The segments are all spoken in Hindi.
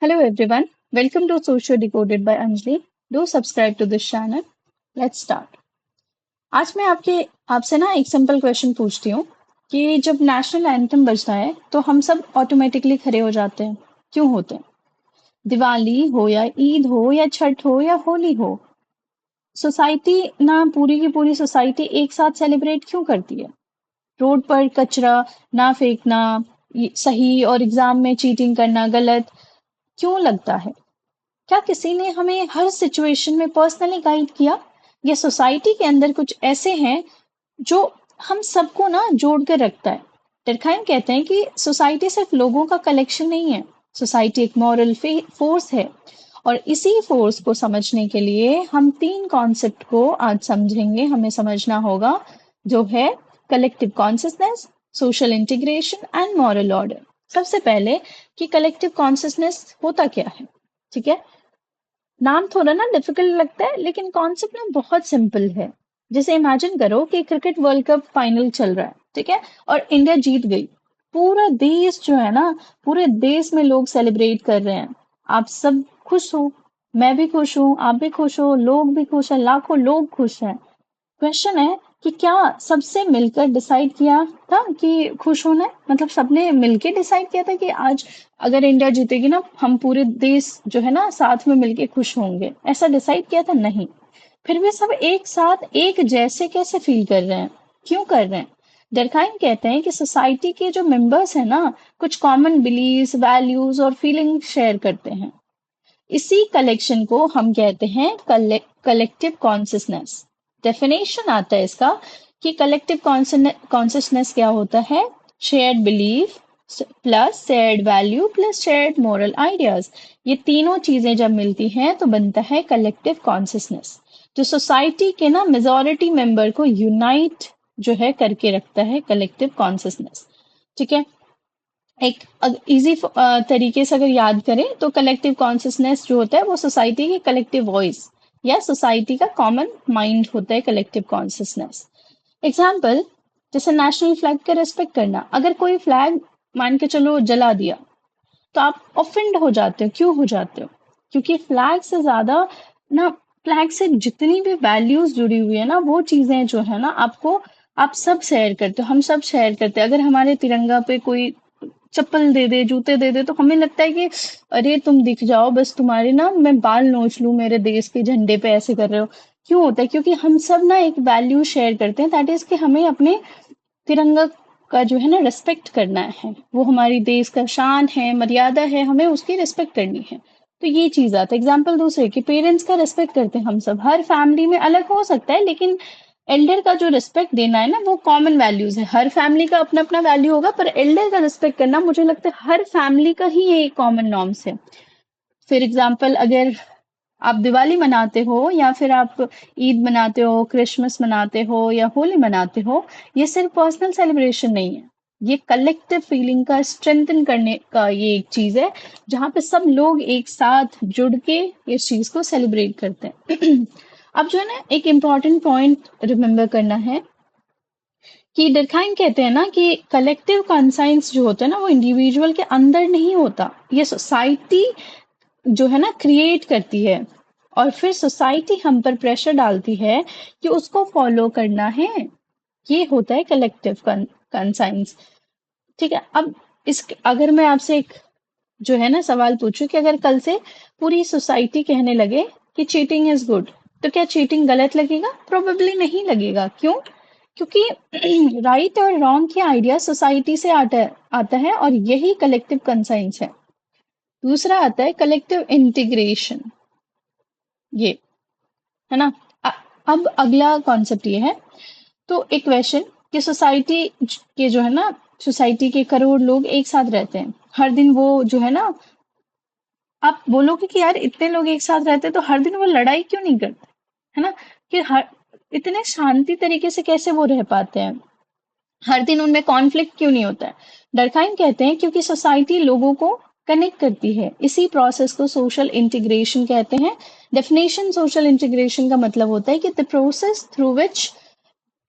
Hello everyone, welcome to Social Decoded by Anjali. Do subscribe to this channel. Let's start. आज मैं आपसे ना एक सिंपल क्वेश्चन पूछती हूँ कि जब नेशनल एंथम बजता है तो हम सब ऑटोमेटिकली खड़े हो जाते हैं। क्यों होते हैं? दिवाली हो या ईद हो या छठ हो या होली हो, सोसाइटी ना पूरी की पूरी सोसाइटी एक साथ सेलिब्रेट क्यों करती है? रोड पर कचरा ना फेंकना सही और एग्जाम में चीटिंग करना गलत क्यों लगता है? क्या किसी ने हमें हर सिचुएशन में पर्सनली गाइड किया या सोसाइटी के अंदर कुछ ऐसे हैं जो हम सबको ना जोड़ कर रखता है? टर्खाइम कहते हैं कि सोसाइटी सिर्फ लोगों का कलेक्शन नहीं है, सोसाइटी एक मॉरल फोर्स है। और इसी फोर्स को समझने के लिए हम तीन कॉन्सेप्ट को आज समझेंगे, हमें समझना होगा, जो है collective consciousness, social integration and moral order. सबसे पहले कि कलेक्टिव कॉन्शियसनेस होता क्या है। ठीक है, नाम थोड़ा ना डिफिकल्ट लगता है लेकिन कॉन्सेप्ट ना बहुत सिंपल है। जैसे इमेजिन करो कि क्रिकेट वर्ल्ड कप फाइनल चल रहा है, ठीक है, और इंडिया जीत गई। पूरा देश जो है ना, पूरे देश में लोग सेलिब्रेट कर रहे हैं। आप सब खुश हो, मैं भी खुश हूँ, आप भी खुश हो, लोग भी खुश हैं, लाखों लोग खुश हैं। क्वेश्चन है कि क्या सबसे मिलकर डिसाइड किया था कि खुश होना है? मतलब सबने मिलके डिसाइड किया था कि आज अगर इंडिया जीतेगी ना, हम पूरे देश जो है ना साथ में मिलके खुश होंगे, ऐसा डिसाइड किया था? नहीं। फिर भी सब एक साथ एक जैसे कैसे फील कर रहे हैं? क्यों कर रहे हैं? डरखाइन कहते हैं कि सोसाइटी के जो मेंबर्स हैं ना, कुछ कॉमन बिलीव्स, वैल्यूज और फीलिंग शेयर करते हैं। इसी कलेक्शन को हम कहते हैं कलेक्टिव कॉन्शियसनेस। डेफिनेशन आता है इसका कि कलेक्टिव कॉन्शियसनेस क्या होता है? Shared belief plus shared value plus shared moral ideas, ये तीनों चीजें जब मिलती हैं तो बनता है कलेक्टिव कॉन्शियसनेस, जो सोसाइटी के ना मेजॉरिटी मेंबर को यूनाइट जो है करके रखता है कलेक्टिव कॉन्शियसनेस। ठीक है, एक इजी तरीके से अगर याद करें तो कलेक्टिव कॉन्शियसनेस जो होता है वो सोसाइटी की कलेक्टिव वॉइस या सोसाइटी का कॉमन माइंड होता है कलेक्टिव कॉन्शियसनेस। एग्जाम्पल, जैसे नेशनल फ्लैग का रेस्पेक्ट करना। अगर कोई फ्लैग मान के चलो जला दिया तो आप ऑफेंड हो जाते हो। क्यों हो जाते हो? क्योंकि फ्लैग से ज्यादा ना, फ्लैग से जितनी भी वैल्यूज जुड़ी हुई है ना, वो चीजें जो है ना आपको, आप सब शेयर करते हो, हम सब शेयर करते हैं। अगर हमारे तिरंगा पे कोई चप्पल दे दे, जूते दे दे, तो हमें लगता है कि अरे तुम दिख जाओ, बस तुम्हारे ना मैं बाल नोच लूं, मेरे देश के झंडे पे ऐसे कर रहे हो। क्यों होता है? क्योंकि हम सब ना एक वैल्यू शेयर करते हैं, दैट इज कि हमें अपने तिरंगा का जो है ना रिस्पेक्ट करना है। वो हमारी देश का शान है, मर्यादा है, हमें उसकी रिस्पेक्ट करनी है। तो ये चीज आता है। एग्जाम्पल दूसरे कि पेरेंट्स का रिस्पेक्ट करते हैं हम सब। हर फैमिली में अलग हो सकता है लेकिन एल्डर का जो रिस्पेक्ट देना है ना, वो कॉमन वैल्यूज है। हर फैमिली का अपना अपना वैल्यू होगा, पर एल्डर का रिस्पेक्ट करना मुझे लगता है हर फैमिली का ही ये कॉमन नॉर्म्स है। फिर एग्जाम्पल, अगर आप दिवाली मनाते हो या फिर आप ईद मनाते हो, क्रिसमस मनाते हो या होली मनाते हो, ये सिर्फ पर्सनल सेलिब्रेशन नहीं है, ये कलेक्टिव फीलिंग का स्ट्रेंथन करने का ये एक चीज है, जहाँ पे सब लोग एक साथ जुड़ के इस चीज को सेलिब्रेट करते हैं। अब जो है ना, एक इम्पॉर्टेंट पॉइंट रिमेम्बर करना है कि डरखाइन कहते हैं ना कि कलेक्टिव कॉन्साइंस जो होता है ना, वो इंडिविजुअल के अंदर नहीं होता, ये सोसाइटी जो है ना क्रिएट करती है। और फिर सोसाइटी हम पर प्रेशर डालती है कि उसको फॉलो करना है। ये होता है कलेक्टिव कंसाइंस। ठीक है, अब इस अगर मैं आपसे एक जो है ना सवाल पूछूं कि अगर कल से पूरी सोसाइटी कहने लगे कि चीटिंग इज गुड, तो क्या चीटिंग गलत लगेगा? प्रोबेबली नहीं लगेगा। क्यों? क्योंकि राइट और रॉन्ग के आइडिया सोसाइटी से आता है और यही कलेक्टिव कंसाइंस है। दूसरा आता है कलेक्टिव इंटीग्रेशन, ये है ना। अ- अब अगला कॉन्सेप्ट ये है, तो एक क्वेश्चन कि सोसाइटी के जो है ना, सोसाइटी के करोड़ लोग एक साथ रहते हैं हर दिन, वो जो है ना, आप बोलोगे कि यार इतने लोग एक साथ रहते हैं तो हर दिन वो लड़ाई क्यों नहीं करते, है ना? कि हर इतने शांति तरीके से कैसे वो रह पाते हैं, हर दिन उनमें कॉन्फ्लिक्ट क्यों नहीं होता है? डरखाइन कहते हैं क्योंकि सोसाइटी लोगों को कनेक्ट करती है, इसी प्रोसेस को सोशल इंटीग्रेशन कहते हैं। डेफिनेशन सोशल इंटीग्रेशन का मतलब होता है कि the process through which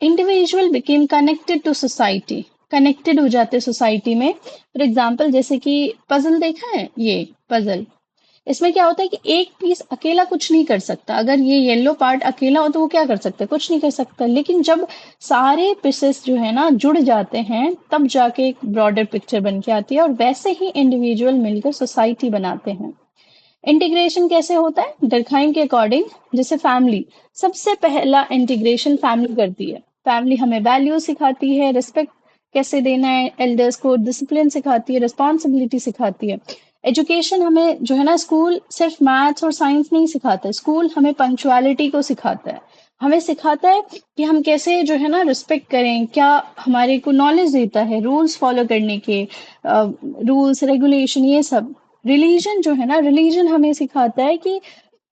individual became connected to society, connected हो जाते सोसाइटी में। फॉर एग्जाम्पल, जैसे कि पजल देखा है, ये पजल इसमें क्या होता है कि एक पीस अकेला कुछ नहीं कर सकता। अगर ये येलो पार्ट अकेला हो तो वो क्या कर सकता है? कुछ नहीं कर सकता। लेकिन जब सारे पीसेस जो है ना जुड़ जाते हैं, तब जाके एक ब्रॉडर पिक्चर बन के आती है, और वैसे ही इंडिविजुअल मिलकर सोसाइटी बनाते हैं। इंटीग्रेशन कैसे होता है? डर्कहाइम के अकॉर्डिंग, जैसे फैमिली, सबसे पहला इंटीग्रेशन फैमिली करती है। फैमिली हमें वैल्यू सिखाती है, रिस्पेक्ट कैसे देना है एल्डर्स को, डिसिप्लिन सिखाती है, रिस्पॉन्सिबिलिटी सिखाती है। एजुकेशन हमें जो है ना, स्कूल सिर्फ मैथ्स और साइंस नहीं सिखाता है, स्कूल हमें पंक्चुअलिटी को सिखाता है। हमें सिखाता है कि हम कैसे जो है ना रिस्पेक्ट करें, क्या हमारे को नॉलेज देता है रूल्स फॉलो करने के, रूल्स रेगुलेशन ये सब। रिलीजन जो है ना, रिलीजन हमें सिखाता है कि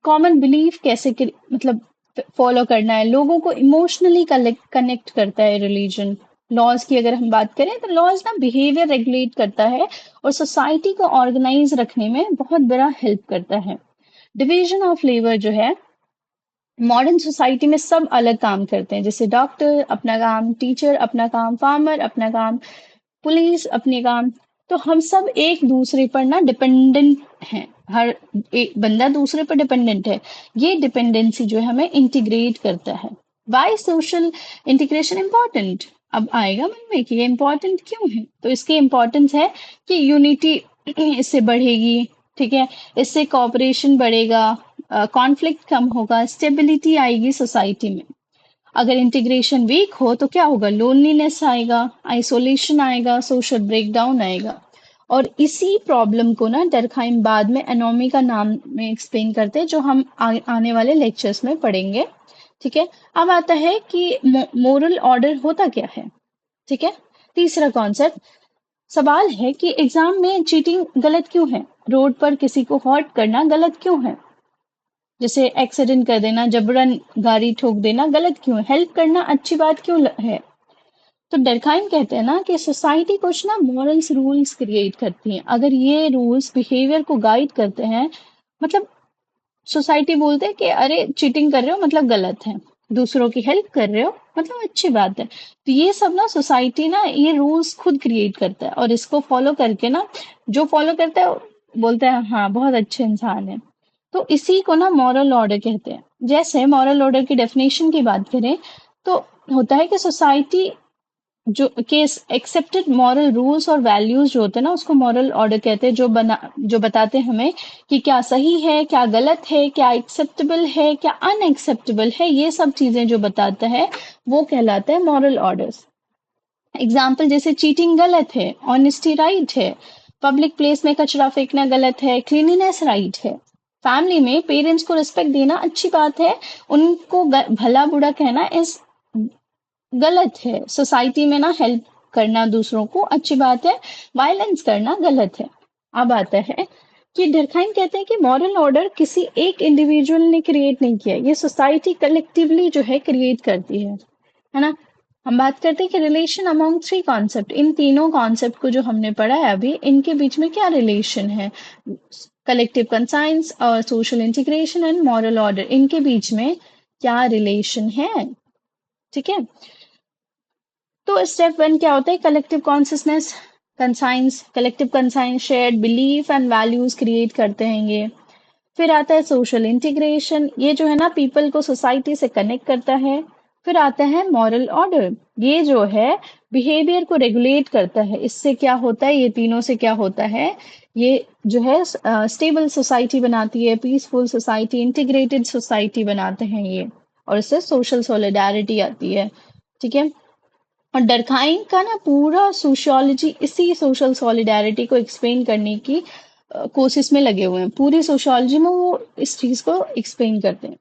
कॉमन बिलीफ कैसे मतलब फॉलो करना है। लोगों को इमोशनली कनेक्ट करता है रिलीजन। लॉज की अगर हम बात करें तो लॉज ना बिहेवियर रेगुलेट करता है और सोसाइटी को ऑर्गेनाइज रखने में बहुत बड़ा हेल्प करता है। डिवीजन ऑफ लेबर जो है, मॉडर्न सोसाइटी में सब अलग काम करते हैं, जैसे डॉक्टर अपना काम, टीचर अपना काम, फार्मर अपना काम, पुलिस अपने काम। तो हम सब एक दूसरे पर ना डिपेंडेंट हैं। हर एक बंदा दूसरे पर डिपेंडेंट है। ये डिपेंडेंसी जो है हमें इंटीग्रेट करता है। Why social integration important? अब आएगा मन में कि ये इम्पोर्टेंट क्यों है। तो इसकी इम्पोर्टेंस है कि यूनिटी इससे बढ़ेगी, ठीक है, इससे कॉपरेशन बढ़ेगा, कॉन्फ्लिक्ट कम होगा, स्टेबिलिटी आएगी सोसाइटी में। अगर इंटीग्रेशन वीक हो तो क्या होगा? लोनलीनेस आएगा, आइसोलेशन आएगा, सोशल ब्रेकडाउन आएगा। और इसी प्रॉब्लम को ना डर्कहाइम बाद में एनोमी का नाम में एक्सप्लेन करते हैं, जो हम आने वाले लेक्चर्स में पढ़ेंगे। ठीक है। अब आता है कि मोरल ऑर्डर होता क्या है। ठीक है। तीसरा कॉन्सेप्ट, सवाल है कि एग्जाम में चीटिंग गलत क्यों है? रोड पर किसी को हर्ट करना गलत क्यों है? जैसे एक्सीडेंट कर देना, जबरन गाड़ी ठोक देना गलत क्यों है? हेल्प करना अच्छी बात क्यों है? तो डर्कहाइम कहते हैं ना कि सोसाइटी कुछ ना मॉरल्स रूल्स क्रिएट करती है। अगर ये रूल्स बिहेवियर को गाइड करते हैं, मतलब सोसाइटी बोलते हैं कि अरे चीटिंग कर रहे हो मतलब गलत है, दूसरों की हेल्प कर रहे हो मतलब अच्छी बात है। तो ये सब ना सोसाइटी ना ये रूल्स खुद क्रिएट करता है, और इसको फॉलो करके ना जो फॉलो करता है बोलता है हाँ बहुत अच्छे इंसान है। तो इसी को ना मॉरल ऑर्डर कहते हैं। जैसे मॉरल ऑर्डर की डेफिनेशन की बात करें तो होता है कि सोसाइटी जो के एक्सेप्टेड मॉरल रूल्स और वैल्यूज जो होते हैं ना, उसको मॉरल ऑर्डर कहते हैं, जो बताते हैं हमें कि क्या सही है, क्या गलत है, क्या एक्सेप्टेबल है, क्या अनएक्सेप्टेबल है। ये सब चीजें जो बताता है वो कहलाता है मॉरल ऑर्डर्स। एग्जाम्पल जैसे चीटिंग गलत है, ऑनेस्टी राइट है, पब्लिक प्लेस में कचरा फेंकना गलत है, क्लीनिनेस राइट है। फैमिली में पेरेंट्स को रिस्पेक्ट देना अच्छी बात है, उनको भला बुरा कहना इस गलत है। सोसाइटी में ना हेल्प करना दूसरों को अच्छी बात है, वायलेंस करना गलत है। अब आता है कि डर्कहाइम कहते हैं कि मॉरल ऑर्डर किसी एक इंडिविजुअल ने क्रिएट नहीं किया, ये सोसाइटी कलेक्टिवली जो है क्रिएट करती है ना। हम बात करते हैं कि रिलेशन अमॉन्ग थ्री कॉन्सेप्ट, इन तीनों कॉन्सेप्ट को जो हमने पढ़ा है अभी, इनके बीच में क्या रिलेशन है? कलेक्टिव कंसाइंस और social integration and moral order, इनके बीच में क्या रिलेशन है? ठीक है। तो स्टेप वन क्या होता है? Collective consciousness conscience, collective conscience shared belief and values create करते हैं ये। फिर आता है सोशल इंटीग्रेशन, ये जो है ना पीपल को सोसाइटी से कनेक्ट करता है। फिर आता है मॉरल ऑर्डर, ये जो है बिहेवियर को रेगुलेट करता है। इससे क्या होता है, ये तीनों से क्या होता है, ये जो है स्टेबल सोसाइटी बनाती है, पीसफुल सोसाइटी, इंटीग्रेटेड सोसाइटी बनाते हैं ये। और इससे सोशल सॉलिडारिटी आती है। ठीक है। और डर्कहाइम का ना पूरा सोशियोलॉजी इसी सोशल सॉलिडारिटी को एक्सप्लेन करने की कोशिश में लगे हुए हैं। पूरी सोशियोलॉजी में वो इस चीज को एक्सप्लेन करते हैं।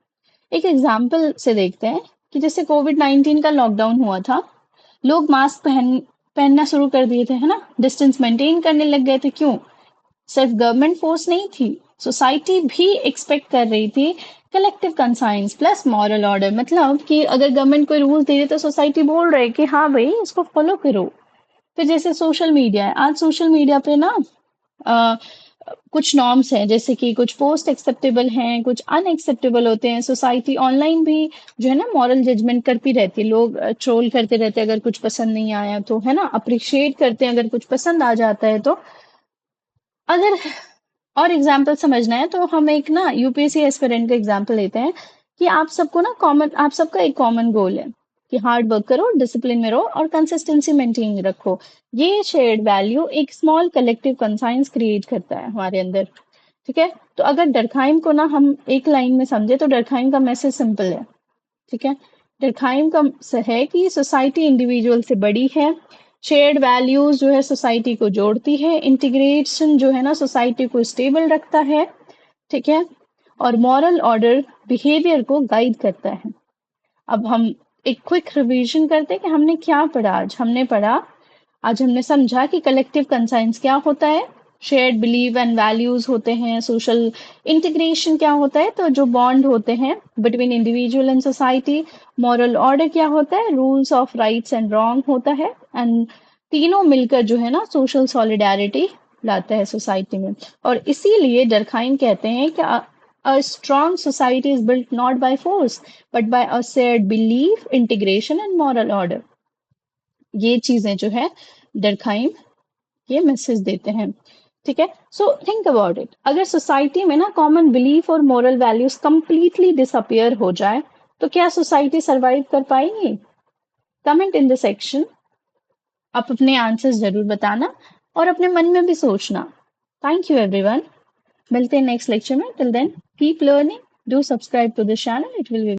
एक एग्जाम्पल से देखते हैं कि जैसे कोविड-19 का लॉकडाउन हुआ था, लोग मास्क पहनना शुरू कर दिए थे, है ना, डिस्टेंस मेंटेन करने लग गए थे। क्यों? सिर्फ गवर्नमेंट फोर्स नहीं थी, सोसाइटी भी एक्सपेक्ट कर रही थी collective conscience plus moral order. मतलब कि अगर गवर्नमेंट कोई रूल्स दे रही तो सोसाइटी बोल रही है कि हाँ भाई इसको फॉलो करो। फिर जैसे सोशल मीडिया है, आज सोशल मीडिया पे ना अ, कुछ नॉर्म्स हैं, जैसे कि कुछ पोस्ट एक्सेप्टेबल हैं, कुछ अनएक्सेप्टेबल होते हैं। सोसाइटी ऑनलाइन भी जो है ना मॉरल जजमेंट करती रहती है। लोग ट्रोल करते रहते हैं अगर कुछ पसंद नहीं आया तो, है ना, अप्रिशिएट करते हैं अगर कुछ पसंद आ जाता है तो। अगर और एग्जाम्पल समझना है तो हम एक ना यूपीएससी एस्पिरेंट का एग्जाम्पल लेते हैं कि आप सबको ना कॉमन आप सबका एक कॉमन गोल है कि हार्ड वर्क करो, डिसिप्लिन में रहो और कंसिस्टेंसी मेंटेन रखो। ये शेयर्ड वैल्यू एक स्मॉल कलेक्टिव कंसाइंस क्रिएट करता है हमारे अंदर। ठीक है, तो अगर डरखाइम को ना हम एक लाइन में समझे तो डरखाइम का मैसेज सिंपल है। ठीक है, डरखाइम का है कि सोसाइटी इंडिविजुअल से बड़ी है, शेयर्ड वैल्यूज जो है सोसाइटी को जोड़ती है, इंटीग्रेशन जो है ना सोसाइटी को स्टेबल रखता है। ठीक है, और मॉरल ऑर्डर बिहेवियर को गाइड करता है। अब हम एक क्विक रिवीजन करते हैं कि हमने क्या पढ़ा। आज हमने समझा कि कलेक्टिव कंसाइंस क्या होता है, शेयर्ड बिलीव एंड वैल्यूज होते हैं, सोशल इंटीग्रेशन क्या होता है, तो जो बॉन्ड होते हैं between individual and society, moral order क्या होता है, rules of rights and wrong होता है, एंड तीनों मिलकर जो है ना सोशल सॉलिडारिटी लाता है सोसाइटी में। और इसीलिए डरखाइन कहते हैं कि a strong society is built not by force but by a shared belief, integration and moral order। ये चीजें जो है डरखाइम ये मैसेज देते हैं। ठीक है, सो थिंक अबाउट इट, अगर सोसाइटी में ना कॉमन बिलीफ और मोरल वैल्यूज कंप्लीटली डिसअपियर हो जाए तो क्या सोसाइटी सरवाइव कर पाएगी? कमेंट इन द सेक्शन, आप अपने आंसर्स जरूर बताना और अपने मन में भी सोचना। थैंक यू एवरीवन, मिलते हैं नेक्स्ट लेक्चर में। Till then keep learning, do subscribe to the channel, it will B